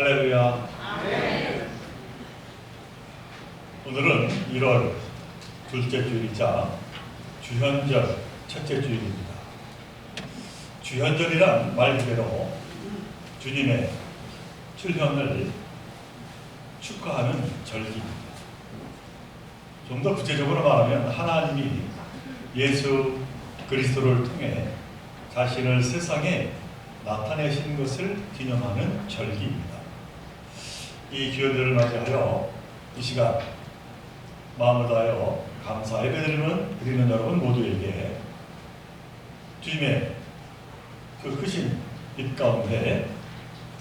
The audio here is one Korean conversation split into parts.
할렐루야. 오늘은 1월 둘째 주일이자 주현절 첫째 주일입니다. 주현절이란 말 그대로 주님의 출현을 축하하는 절기입니다. 좀 더 구체적으로 말하면 하나님이 예수 그리스도를 통해 자신을 세상에 나타내신 것을 기념하는 절기입니다. 이 주현절을 맞이하여 이 시간 마음을 다하여 감사 예배드리는 여러분 모두에게 주님의 그 크신 빛 가운데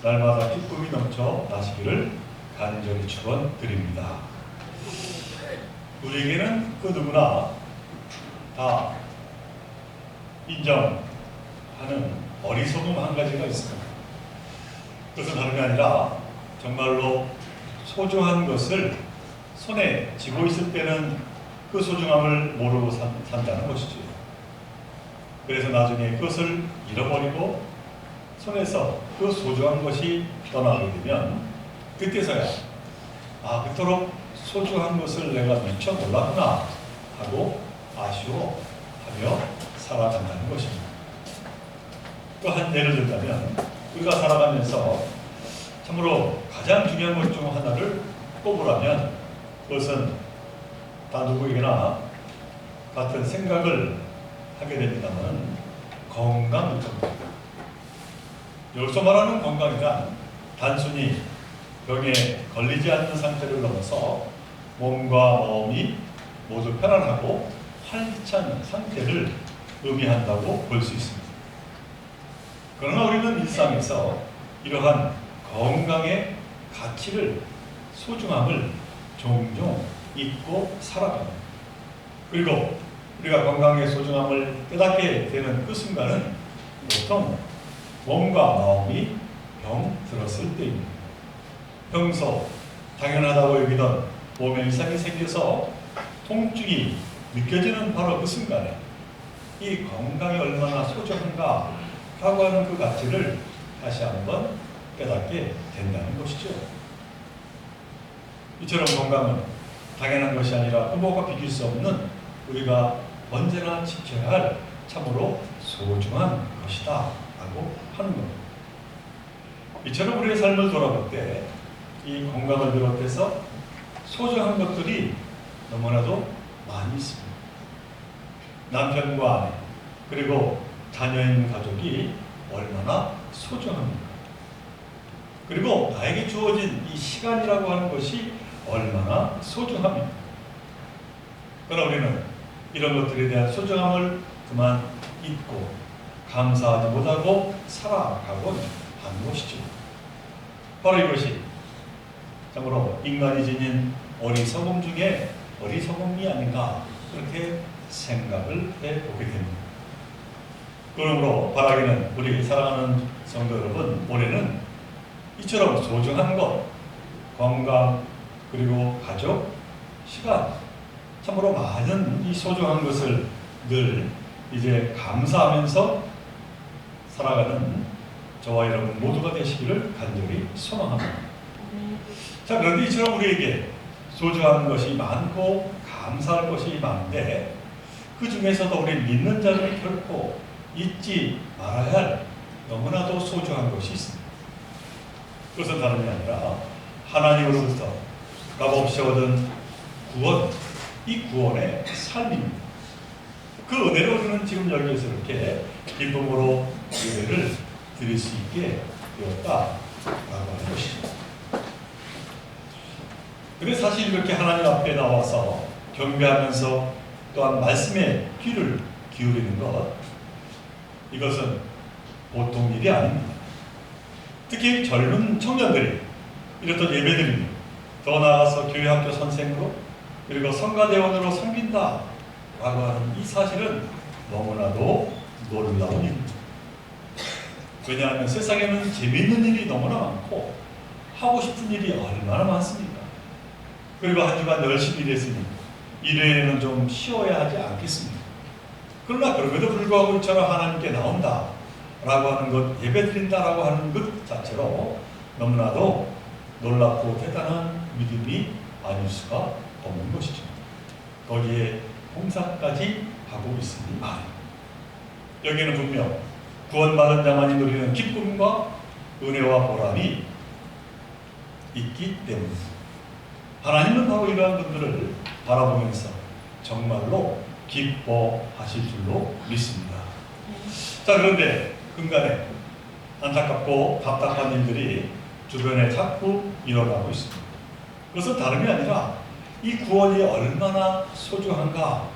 날마다 기쁨이 넘쳐 나시기를 간절히 축원드립니다. 우리에게는 그 누구나 다 인정하는 어리석음 한 가지가 있습니다. 그것은 다름이 아니라 정말로 소중한 것을 손에 쥐고 있을 때는 그 소중함을 모르고 산다는 것이죠. 그래서 나중에 그것을 잃어버리고 손에서 그 소중한 것이 떠나게 되면 그때서야 그토록 소중한 것을 내가 미처 몰랐구나 하고 아쉬워하며 살아간다는 것입니다. 또 한 예를 들자면 우리가 살아가면서 참으로 가장 중요한 것 중 하나를 꼽으라면 그것은 다 누구에게나 같은 생각을 하게 됩니다만 건강일 겁니다. 여기서 말하는 건강이란 단순히 병에 걸리지 않는 상태를 넘어서 몸과 마음이 모두 편안하고 활기찬 상태를 의미한다고 볼 수 있습니다. 그러나 우리는 일상에서 이러한 건강의 가치를, 소중함을 종종 잊고 살아갑니다. 그리고 우리가 건강의 소중함을 깨닫게 되는 그 순간은 보통 몸과 마음이 병 들었을 때입니다. 평소 당연하다고 여기던 몸에 이상이 생겨서 통증이 느껴지는 바로 그 순간에 이 건강이 얼마나 소중한가 라고 하는 그 가치를 다시 한번 깨닫게 된다는 것이죠. 이처럼 건강은 당연한 것이 아니라 부모가 비길 수 없는 우리가 언제나 지켜야 할 참으로 소중한 것이다 라고 하는 겁니다. 이처럼 우리의 삶을 돌아볼 때 이 건강을 비롯해서 소중한 것들이 너무나도 많이 있습니다. 남편과 아내 그리고 자녀인 가족이 얼마나 소중합니까? 그리고 나에게 주어진 이 시간이라고 하는 것이 얼마나 소중합니까? 그러나 우리는 이런 것들에 대한 소중함을 그만 잊고 감사하지 못하고 살아가고 하는 것이죠. 바로 이것이 참으로 인간이 지닌 어리석음 중에 어리석음이 아닌가 그렇게 생각을 해보게 됩니다. 그러므로 바라기는 우리 사랑하는 성도 여러분, 올해는 이처럼 소중한 것, 건강, 그리고 가족, 시간, 참으로 많은 이 소중한 것을 늘 이제 감사하면서 살아가는 저와 여러분 모두가 되시기를 간절히 소망합니다. 자, 그런데 이처럼 우리에게 소중한 것이 많고 감사할 것이 많은데 그 중에서도 우리 믿는 자들이 결코 잊지 말아야 할 너무나도 소중한 것이 있습니다. 그것은 다름이 아니라 하나님으로부터 값없이 얻은 구원, 이 구원의 삶입니다. 그 은혜로 우리는 지금 여기에서 이렇게 기쁨으로 예배를 드릴 수 있게 되었다라고 하는 것이죠. 그래서 사실 이렇게 하나님 앞에 나와서 경배하면서 또한 말씀에 귀를 기울이는 것, 이것은 보통 일이 아닙니다. 특히 젊은 청년들이 이렇던 예배드립니다. 더 나아가서 교회 학교 선생으로 그리고 성가대원으로 섬긴다 라고 하는 이 사실은 너무나도 놀라운 일입니다. 왜냐하면 세상에는 재미있는 일이 너무나 많고 하고 싶은 일이 얼마나 많습니까? 그리고 한 주간 열심히 일했으니 일요일에는 좀 쉬어야 하지 않겠습니까? 그러나 그럼에도 불구하고 이처럼 하나님께 나온다 라고 하는 것, 예배 드린다라고 하는 것 자체로 너무나도 놀랍고 대단한 믿음이 아닐 수가 없는 것이죠. 거기에 봉사까지 하고 있으니 말이에요. 여기에는 분명 구원받은 자만이 누리는 기쁨과 은혜와 보람이 있기 때문입니다. 하나님은 바로 이러한 분들을 바라보면서 정말로 기뻐하실 줄로 믿습니다. 자, 그런데 근간에 안타깝고 답답한 일들이 주변에 자꾸 일어나고 있습니다. 그것은 다름이 아니라 이 구원이 얼마나 소중한가,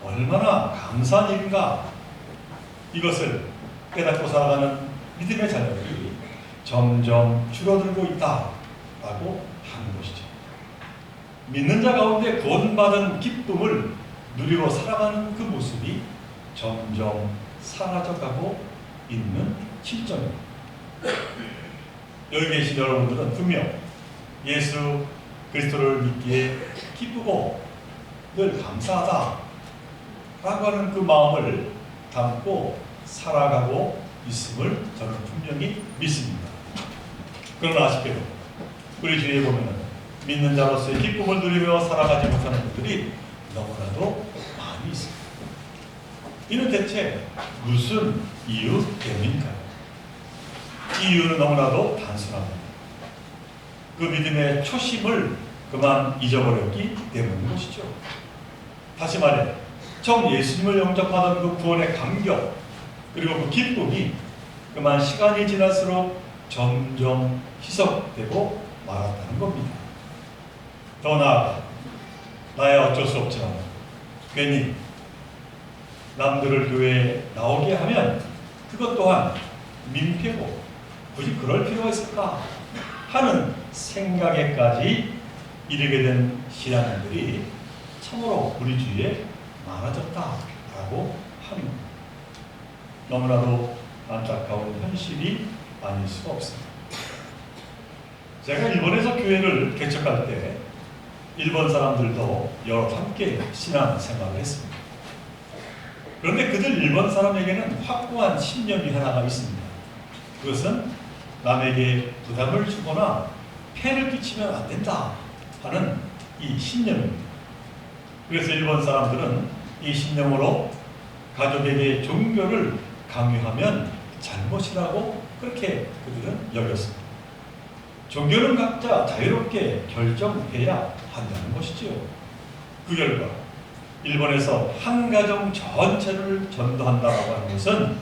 얼마나 감사한 일인가, 이것을 깨닫고 살아가는 믿음의 자녀들이 점점 줄어들고 있다라고 하는 것이죠. 믿는 자 가운데 구원받은 기쁨을 누리고 살아가는 그 모습이 점점 사라져가고 있는 실정입니다. 여기 계신 여러분들은 분명 예수 그리스도를 믿기에 기쁘고 늘 감사하다 라고 하는 그 마음을 담고 살아가고 있음을 저는 분명히 믿습니다. 그러나 아쉽게도 우리 주위에 보면 믿는 자로서의 기쁨을 누리며 살아가지 못하는 분들이 너무나도 많이 있습니다. 이는 대체 무슨 이유 때문일까요? 이 이유는 너무나도 단순합니다. 그 믿음의 초심을 그만 잊어버렸기 때문인 것이죠. 다시 말해 처음 예수님을 영접하던 그 구원의 감격 그리고 그 기쁨이 그만 시간이 지날수록 점점 희석되고 말았다는 겁니다. 더 나아가 나야 어쩔 수 없지만 괜히 남들을 교회에 나오게 하면 그것 또한 민폐고 굳이 그럴 필요가 있을까 하는 생각에까지 이르게 된 신앙인들이 참으로 우리 주위에 많아졌다라고 하는 겁니다. 너무나도 안타까운 현실이 아닐 수가 없습니다. 제가 일본에서 교회를 개척할 때 일본 사람들도 여러 함께 신앙 생활을 했습니다. 그런데 그들 일본 사람에게는 확고한 신념이 하나가 있습니다. 그것은 남에게 부담을 주거나 폐를 끼치면 안 된다 하는 이 신념입니다. 그래서 일본 사람들은 이 신념으로 가족에게 종교를 강요하면 잘못이라고 그렇게 그들은 여겼습니다. 종교는 각자 자유롭게 결정해야 한다는 것이지요. 그 결과 일본에서 한 가정 전체를 전도한다고 하는 것은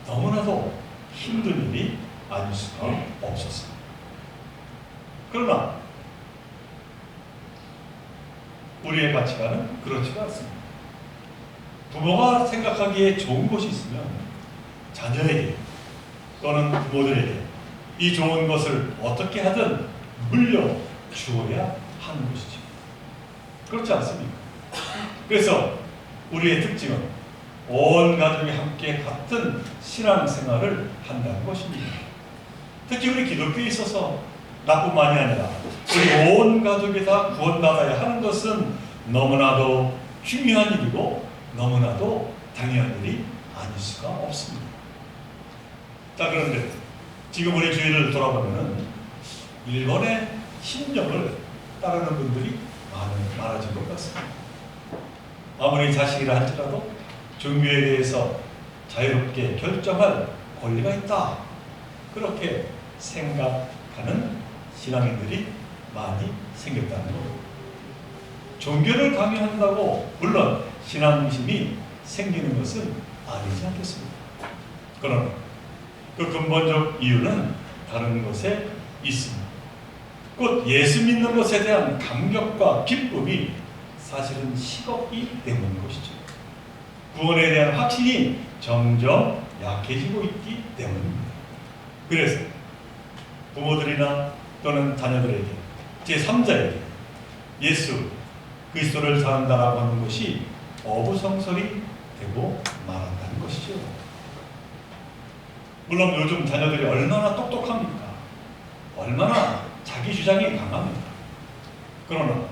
너무나도 힘든 일이 아닐 수가 없었습니다. 그러나 우리의 가치관은 그렇지가 않습니다. 부모가 생각하기에 좋은 것이 있으면 자녀에게 또는 부모들에게 이 좋은 것을 어떻게 하든 물려주어야 하는 것이죠. 그렇지 않습니까? 그래서 우리의 특징은 온 가족이 함께 같은 신앙생활을 한다는 것입니다. 특히 우리 기독교에 있어서 나뿐만이 아니라 우리 온 가족이 다 구원받아야 하는 것은 너무나도 중요한 일이고 너무나도 당연한 일이 아닐 수가 없습니다. 자, 그런데 지금 우리 주위를 돌아보면 일본의 신념을 따르는 분들이 많아진 것 같습니다. 아무리 자식이라 할지라도 종교에 대해서 자유롭게 결정할 권리가 있다. 그렇게 생각하는 신앙인들이 많이 생겼다는 겁니다. 종교를 강요한다고 물론 신앙심이 생기는 것은 아니지 않겠습니까? 그러나 그 근본적 이유는 다른 곳에 있습니다. 곧 예수 믿는 것에 대한 감격과 기쁨이 사실은 식었기 때문인 것이죠. 구원에 대한 확신이 점점 약해지고 있기 때문입니다. 그래서 부모들이나 또는 자녀들에게 제3자에게 예수 그리스도를 사랑한다라고 하는 것이 어부성설이 되고 말한다는 것이죠. 물론 요즘 자녀들이 얼마나 똑똑합니까? 얼마나 자기 주장이 강합니다. 그러나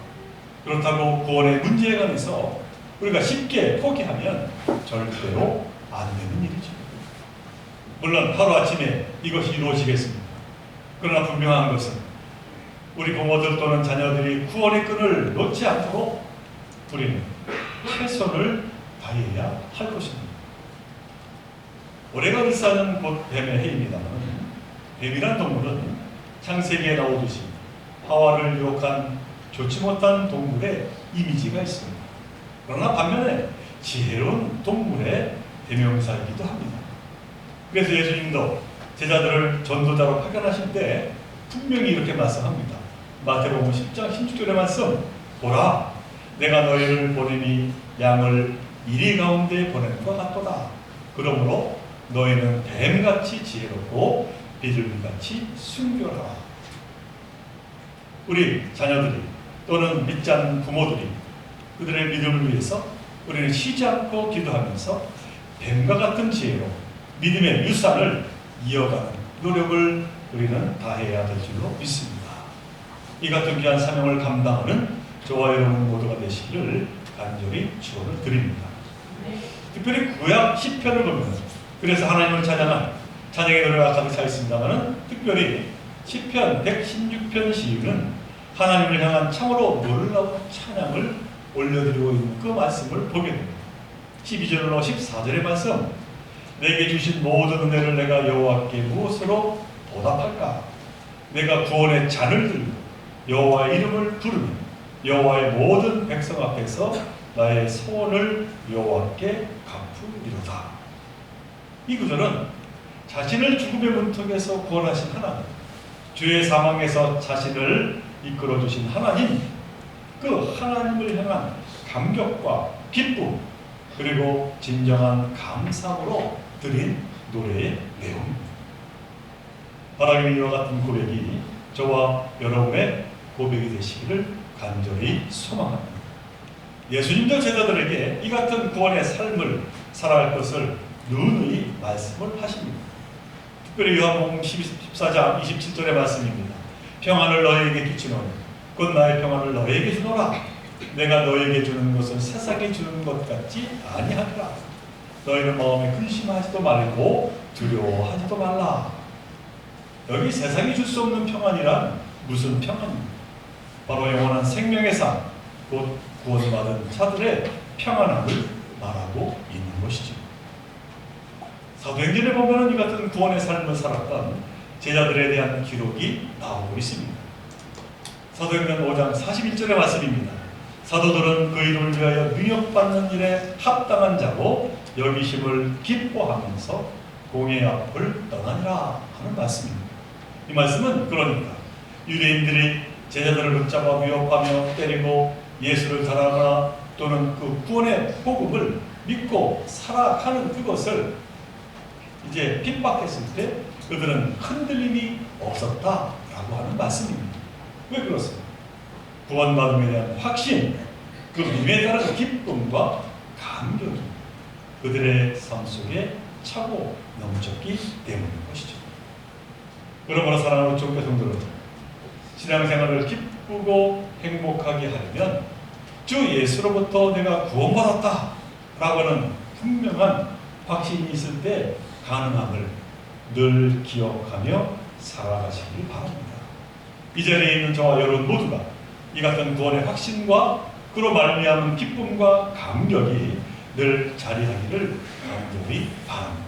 그렇다고 구원의 문제에 관해서 우리가 쉽게 포기하면 절대로 안 되는 일이죠. 물론 하루아침에 이것이 이루어지겠습니다. 그러나 분명한 것은 우리 부모들 또는 자녀들이 구원의 끈을 놓지 않도록 우리는 최선을 다해야 할 것입니다. 올해가 일사는 곧 뱀의 해입니다만 뱀이란 동물은 창세기에 나오듯이 하와를 유혹한 좋지 못한 동물의 이미지가 있습니다. 그러나 반면에 지혜로운 동물의 대명사이기도 합니다. 그래서 예수님도 제자들을 전도자로 파견하실 때 분명히 이렇게 말씀합니다. 마태복음 10장 16절의 말씀, 보라, 내가 너희를 보내니 양을 이리 가운데 보내는 것 같도다. 그러므로 너희는 뱀같이 지혜롭고 비둘기같이 순결하라. 우리 자녀들이 또는 믿지 않는 부모들이 그들의 믿음을 위해서 우리는 쉬지 않고 기도하면서 뱀과 같은 지혜로 믿음의 유산을 이어가는 노력을 우리는 다해야 될 줄로 믿습니다. 이 같은 귀한 사명을 감당하는 저와 여러분 모두가 되시기를 간절히 축원을 드립니다. 특별히 구약 시편을 보면 그래서 하나님을 찬양한 찬양의 노래가 가득 차 있습니다만 특별히 시편 116편 시인은 하나님을 향한 참으로 놀라운 찬양을 올려드리고 있는 그 말씀을 보게 됩니다. 12절로 14절의 말씀, 내게 주신 모든 은혜를 내가 여호와께 무엇으로 보답할까? 내가 구원의 잔을 들고 여호와의 이름을 부르며 여호와의 모든 백성 앞에서 나의 소원을 여호와께 갚으리로다. 이 구절은 자신을 죽음의 문턱에서 구원하신 하나님, 죄의 사망에서 자신을 이끌어주신 하나님, 그 하나님을 향한 감격과 기쁨 그리고 진정한 감사로 드린 노래의 내용입니다. 하나님의 이와 같은 고백이 저와 여러분의 고백이 되시기를 간절히 소망합니다. 예수님도 제자들에게 이 같은 구원의 삶을 살아갈 것을 누누이 말씀을 하십니다. 특별히 요한복음 14장 27절의 말씀입니다. 평안을 너희에게 끼치노니 곧 나의 평안을 너희에게 주노라. 내가 너희에게 주는 것은 세상이 주는 것 같지 아니하리라. 너희는 마음에 근심하지도 말고 두려워하지도 말라. 여기 세상이 줄 수 없는 평안이란 무슨 평안입니까? 바로 영원한 생명의 상, 곧 구원받은 자들의 평안함을 말하고 있는 것이죠. 사도행전에 보면 이 같은 구원의 삶을 살았던 제자들에 대한 기록이 나오고 있습니다. 사도행전 5장 41절의 말씀입니다. 사도들은 그 이름을 위하여 능력받는 일에 합당한 자로 여기심을 기뻐하면서 공의 앞을 떠나니라 하는 말씀입니다. 이 말씀은 그러니까 유대인들이 제자들을 붙잡아 위협하며 때리고 예수를 달아가거나 또는 그 구원의 복음을 믿고 살아가는 그것을 이제 핍박했을 때 그들은 흔들림이 없었다라고 하는 말씀입니다. 왜 그렇습니까? 구원받음에 대한 확신, 그 믿음에 따른 기쁨과 감격이 그들의 삶 속에 차고 넘쳤기 때문인 것이죠. 그러므로 사랑하는 종교 성도들, 신앙생활을 기쁘고 행복하게 하려면 주 예수로부터 내가 구원받았다 라고 하는 분명한 확신이 있을 때 가능함을 늘 기억하며 살아가시길 바랍니다. 이 자리에 있는 저와 여러분 모두가 이 같은 구원의 확신과 그로 말미암은 기쁨과 감격이 늘 자리하기를 간절히 바랍니다.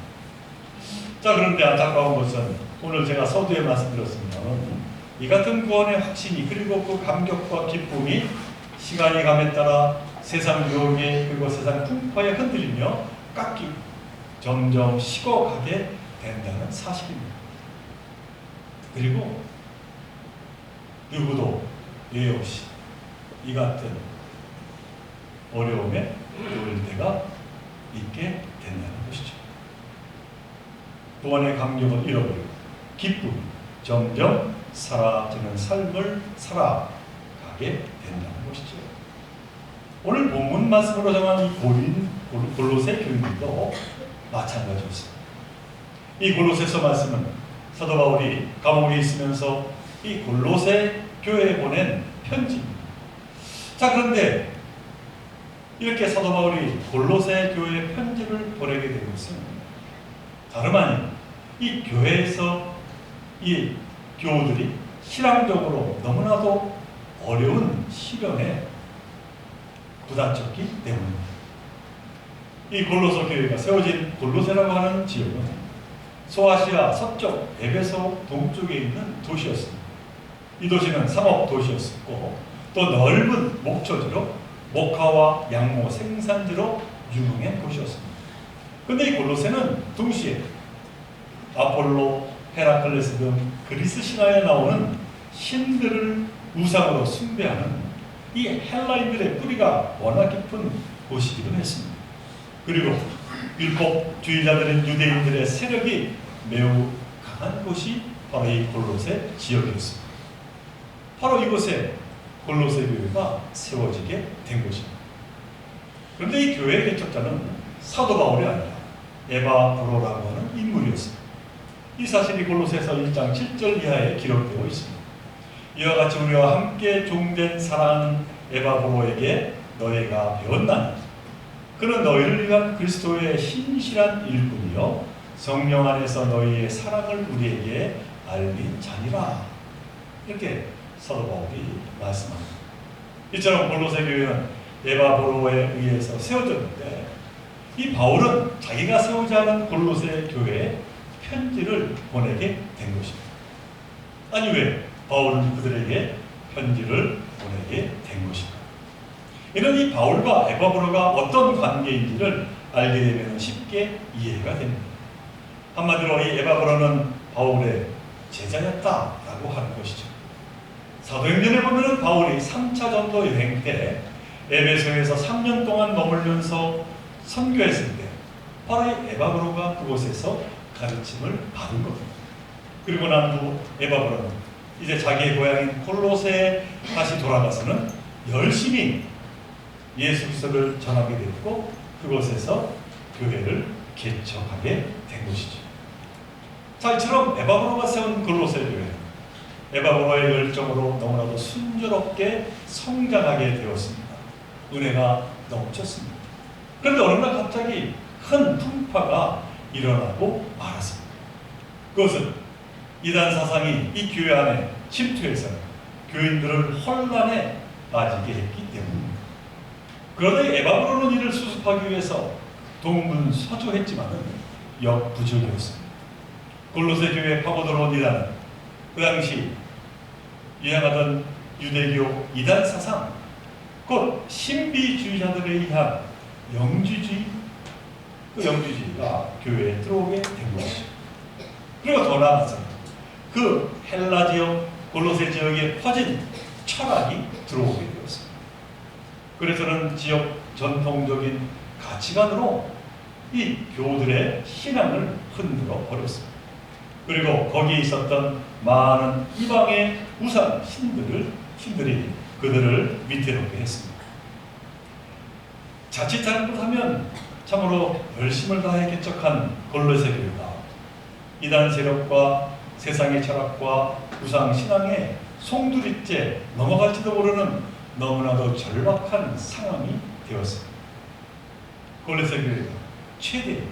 자, 그런데 안타까운 것은 오늘 제가 서두에 말씀드렸습니다만 이 같은 구원의 확신이 그리고 그 감격과 기쁨이 시간이 감에 따라 세상 유혹에 그리고 세상 풍파에 흔들리며 깎이고 점점 식어가게 된다는 사실입니다. 그리고 누구도 예외 없이 이 같은 어려움에 놓일 때가 있게 된다는 것이죠. 구원의 감격을 잃어버리고 기쁨이 점점 사라지는 삶을 살아가게 된다는 것이죠. 오늘 본문 말씀으로 정한 이 골로새 교인들도 마찬가지였습니다. 이 골로새서 말씀은 사도 바울이 감옥에 있으면서 이 골로새 교회에 보낸 편지입니다. 자, 그런데 이렇게 사도 바울이 골로새 교회에 편지를 보내게 된 것은 다름 아닌 이 교회에서 이 교우들이 신앙적으로 너무나도 어려운 시련에 부닥쳤기 때문입니다. 이 골로새 교회가 세워진 골로새라고 하는 지역은 소아시아 서쪽 에베소 동쪽에 있는 도시였습니다. 이 도시는 상업 도시였고 또 넓은 목초지로 목화와 양모 생산지로 유명한 곳이었습니다. 그런데 이 골로새는 동시에 아폴로, 헤라클레스 등 그리스 신화에 나오는 신들을 우상으로 숭배하는 이 헬라인들의 뿌리가 워낙 깊은 곳이기도 했습니다. 그리고 율법주의자들인 유대인들의 세력이 매우 강한 곳이 바로 이 골로새 지역이었습니다. 바로 이곳에 골로새 교회가 세워지게 된 것입니다. 그런데 이 교회의 개척자는 사도 바울이 아니라 에바브로라고 하는 인물이었습니다. 이 사실이 골로새서 1장 7절 이하에 기록되어 있습니다. 이와 같이 우리와 함께 종된 사랑하는 에바브로에게 너희가 배웠나니 그는 너희를 위한 그리스도의 신실한 일꾼이요 성령 안에서 너희의 사랑을 우리에게 알린 자니라. 이렇게 사도 바울이 말씀합니다. 이처럼 골로새 교회는 에바브로에 의해서 세워졌는데 이 바울은 자기가 세우지 않은 골로새 교회에 편지를 보내게 된 것입니다. 아니 왜 바울은 그들에게 편지를 보내게 된 것입니다. 이는 이 바울과 에바브로가 어떤 관계인지를 알게 되면 쉽게 이해가 됩니다. 한마디로 이 에바브로는 바울의 제자였다라고 하는 것이죠. 사도행전에 보면 바울이 3차 전도 여행 때 에베소에서 3년 동안 머물면서 선교했을 때 바로 이 에바브로가 그곳에서 가르침을 받은 겁니다. 그리고 난 후 에바브로는 이제 자기의 고향인 콜로새에 다시 돌아가서는 열심히 예수 그리스도를 전하게 됐고 그곳에서 교회를 개척하게 된 것이죠. 자, 이처럼 에바브로가 세운 골로새 교회는 에바브로의 열정으로 너무나도 순조롭게 성장하게 되었습니다. 은혜가 넘쳤습니다. 그런데 어느 날 갑자기 큰 풍파가 일어나고 말았습니다. 그것은 이단 사상이 이 교회 안에 침투해서 교인들을 혼란에 빠지게 했기 때문입니다. 그런데 에바브로는 이를 수습하기 위해서 동분서주했지만은 역부족이었습니다. 골로새 교회에 파고들어온 이단은 그 당시 유행하던 유대교 이단 사상, 곧 신비주의자들에 의한 영주주의, 그 영주주의가 교회에 들어오게 된 것이죠. 그리고 더 나아가서 그 헬라 지역, 골로새 지역에 퍼진 철학이 들어오게 되었습니다. 그래서는 지역 전통적인 가치관으로 이 교우들의 신앙을 흔들어 버렸습니다. 그리고 거기에 있었던 많은 이방의 우상 신들이 그들을 위태롭게 했습니다. 자칫 잘못하면 참으로 열심을 다해 개척한 골로새 교회가 이단 세력과 세상의 철학과 우상 신앙에 송두리째 넘어갈지도 모르는 너무나도 절박한 상황이 되었습니다. 골로새 교회가 최대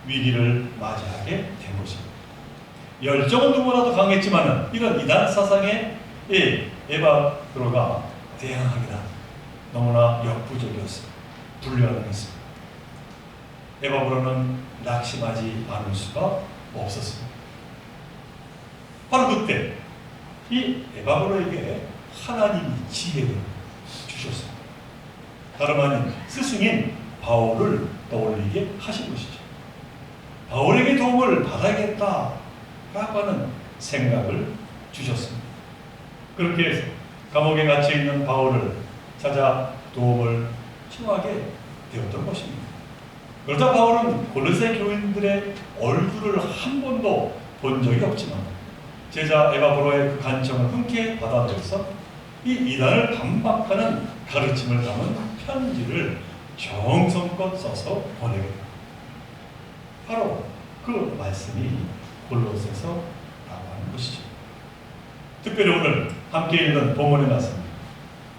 위기를 맞이하게 된 것입니다. 열정은 누구나도 강했지만 이런 이단 사상에 에바브로가 대항하기란 너무나 역부족이었습니다. 불가능했습니다. 에바브로는 낙심하지 않을 수가 없었습니다. 바로 그때 이 에바브로에게 하나님이 지혜를 주셨습니다. 다름 아닌 스승인 바울을 떠올리게 하신 것이죠. 바울에게 도움을 받아야겠다라고 하는 생각을 주셨습니다. 그렇게 해서 감옥에 갇혀 있는 바울을 찾아 도움을 청하게 되었던 것입니다. 그러자 바울은 골로새 교인들의 얼굴을 한 번도 본 적이 없지만 제자 에바브로의 그 간청을 흔쾌히 받아들여서 이 이단을 반박하는 가르침을 담은 편지를 정성껏 써서 보내게 됩니다. 바로 그 말씀이 골로새서라고 하는 것이죠. 특별히 오늘 함께 읽는 본문의 말씀입니다.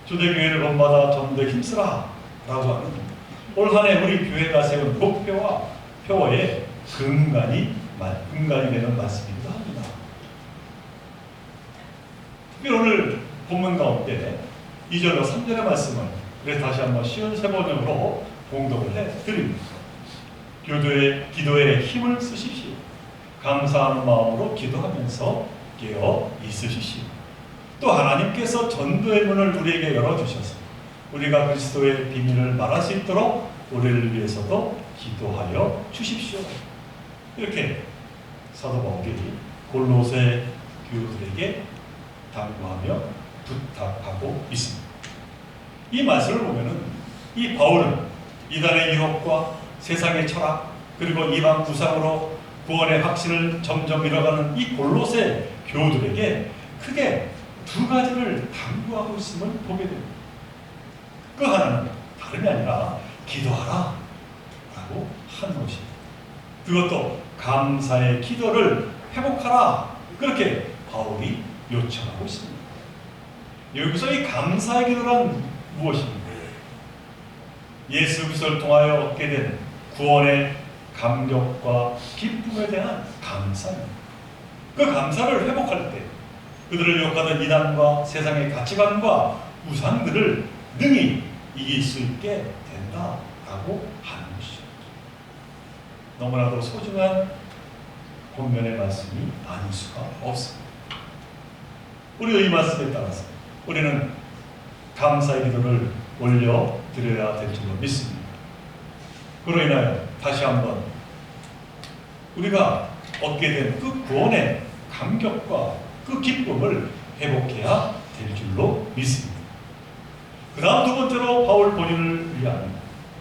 초대교회를 본받아 좀 더 힘쓰라 라고 하는 올 한 해 우리 교회가 세운 목표와 표어의 근간이 되는 말씀이기도 합니다. 오늘 본문 가운데 2절과 3절의 말씀을 그래서 다시 한번 쉬운 세 번역으로 봉독을 해드립니다. 기도에 힘을 쓰십시오. 감사하는 마음으로 기도하면서 깨어 있으십시오. 또 하나님께서 전도의 문을 우리에게 열어주셔서 우리가 그리스도의 비밀을 말할 수 있도록 우리를 위해서도 기도하여 주십시오. 이렇게 사도 바울이 골로새 교우들에게 당부하며 부탁하고 있습니다. 이 말씀을 보면은 이 바울은 이단의 유혹과 세상의 철학 그리고 이방 우상으로 구원의 확신을 점점 잃어가는 이 골로새 교우들에게 크게 두 가지를 당부하고 있음을 보게 됩니다. 그 하나는 다름이 아니라 기도하라 라고 하는 것입니다. 그것도 감사의 기도를 회복하라 그렇게 바울이 요청하고 있습니다. 여기서 이 감사의 기도란 무엇입니까? 예수 그리스도를 통하여 얻게 된 구원의 감격과 기쁨에 대한 감사입니다. 그 감사를 회복할 때 그들을 욕하던 이단과 세상의 가치관과 우상들을 능히 이길 수 있게 된다라고 하는 것이죠. 너무나도 소중한 본면의 말씀이 아닐 수가 없습니다. 우리도 이 말씀에 따라서 우리는 감사의 기도를 올려드려야 될 줄로 믿습니다. 그로 인하여 다시 한번 우리가 얻게 된 그 구원의 감격과 그 기쁨을 회복해야 될 줄로 믿습니다. 그 다음 두 번째로 바울 본인을 위한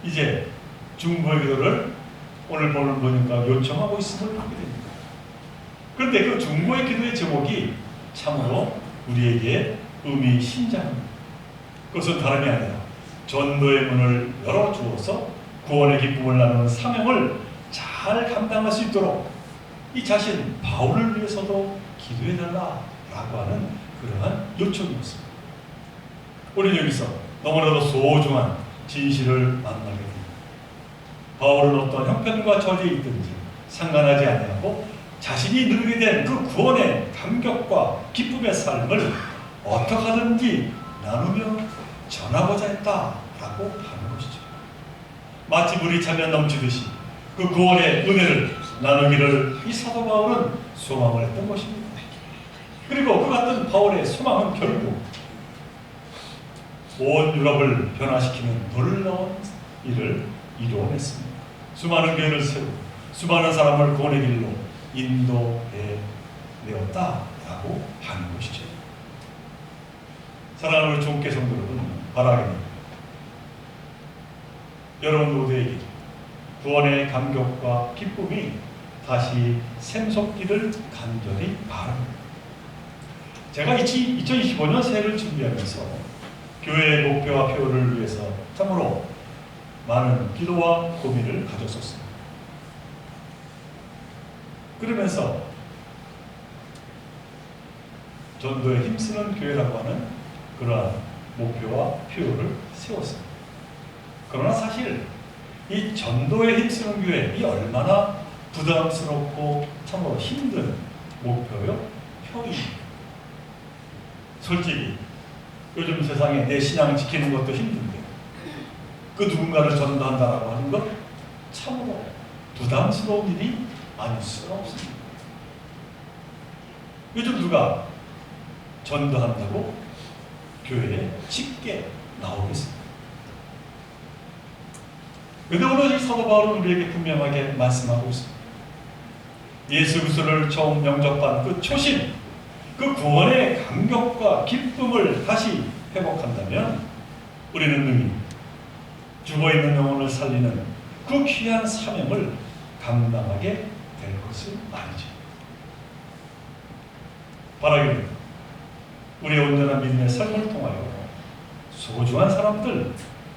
이제 중보의 기도를 오늘 본문 보니까 요청하고 있음을 보게 됩니다. 그런데 그 중보의 기도의 제목이 참으로 우리에게 의미심장합니다. 그것은 다름이 아니라 전도의 문을 열어주어서 구원의 기쁨을 나누는 사명을 잘 감당할 수 있도록 이 자신 바울을 위해서도 기도해달라라고 하는 그러한 요청이었습니다. 우리는 여기서 너무나도 소중한 진실을 만나게 됩니다. 바울은 어떤 형편과 처지에 있든지 상관하지 아니하고 자신이 누리게 된 그 구원의 감격과 기쁨의 삶을 어떻게 하든지 나누며 전하고자 했다라고 하는 것이죠. 마치 물이 차면 넘치듯이 그 구원의 은혜를 나누기를 이 사도 바울은 소망을 했던 것입니다. 그리고 그 같은 바울의 소망은 결국 온 유럽을 변화시키는 놀라운 일을 이루어냈습니다. 수많은 교회를 세우고 수많은 사람을 구원의 길로 인도해내었다라고 하는 것이죠. 사랑하는 우리 종교 성도 여러분, 바라기는 여러분 모두에게 구원의 감격과 기쁨이 다시 샘솟기를 간절히 바랍니다. 제가 2025년 새해를 준비하면서 교회의 목표와 표를 위해서 참으로 많은 기도와 고민을 가졌었습니다. 그러면서 전도에 힘쓰는 교회라고 하는 그러한 목표와 표를 세웠습니다. 그러나 사실 이 전도에 힘쓰는 교회 이 얼마나 부담스럽고 참으로 힘든 목표요 표입니다. 솔직히 요즘 세상에 내 신앙을 지키는 것도 힘든데 그 누군가를 전도한다라고 하는 것 참으로 부담스러운 일이 아닐 수가 없습니다. 요즘 누가 전도한다고 교회에 쉽게 나오겠습니다. 그런데 오늘 이 사도 바울은 우리에게 분명하게 말씀하고 있습니다. 예수 그리스도를 처음 영접한 그 초심, 그 구원의 감격과 기쁨을 다시 회복한다면 우리는 능히 죽어있는 영혼을 살리는 그 귀한 사명을 감당하게 될 것을 말이죠. 바라기를 우리의 온전한 믿음의 삶을 통하여 소중한 사람들,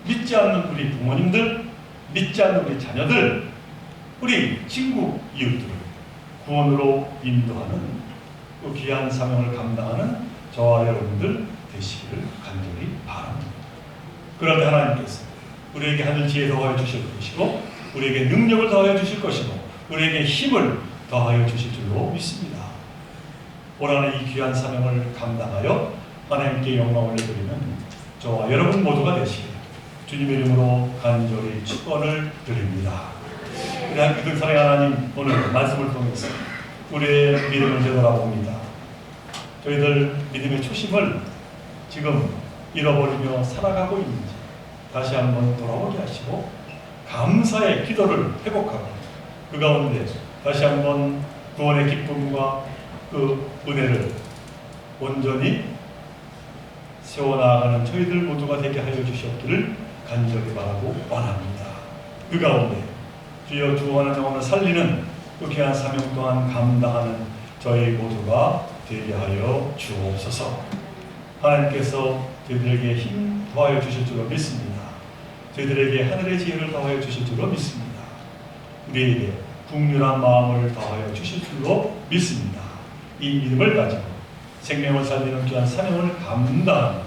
믿지 않는 우리 부모님들, 믿지 않는 우리 자녀들, 우리 친구, 이웃들을 구원으로 인도하는 그 귀한 사명을 감당하는 저와 여러분들 되시기를 간절히 바랍니다. 그런데 하나님께서 우리에게 하늘 지혜 더하여 주실 것이고 우리에게 능력을 더하여 주실 것이고 우리에게 힘을 더하여 주실 줄로 믿습니다. 올 한해 이 귀한 사명을 감당하여 하나님께 영광 올려드리는 저와 여러분 모두가 되시길 주님의 이름으로 간절히 축원을 드립니다. 우리 하나님 사랑의 하나님, 오늘 말씀을 통해서 우리의 믿음을 되돌아봅니다. 저희들 믿음의 초심을 지금 잃어버리며 살아가고 있는지 다시 한번 돌아오게 하시고 감사의 기도를 회복하고 그 가운데 다시 한번 구원의 기쁨과 그 은혜를 온전히 세워나가는 저희들 모두가 되게 하여 주시옵기를 간절히 바라고 원합니다. 그 가운데 주여 주원하는 영혼을 살리는 그 귀한 사명 또한 감당하는 저희 모두가 되게 하여 주옵소서. 하나님께서 저희들에게 힘 더하여 주실 줄로 믿습니다. 저희들에게 하늘의 지혜를 더하여 주실 줄로 믿습니다. 우리에게 국률한 마음을 더하여 주실 줄로 믿습니다. 이 믿음을 가지고 생명을 살리는 귀한 사명을 감당하는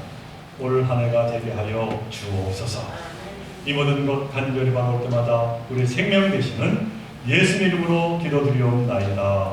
올 한 해가 되게 하여 주옵소서. 이 모든 것 간절히 바라올 때마다 우리 생명 되시는 예수님 이름으로 기도드리옵나이다.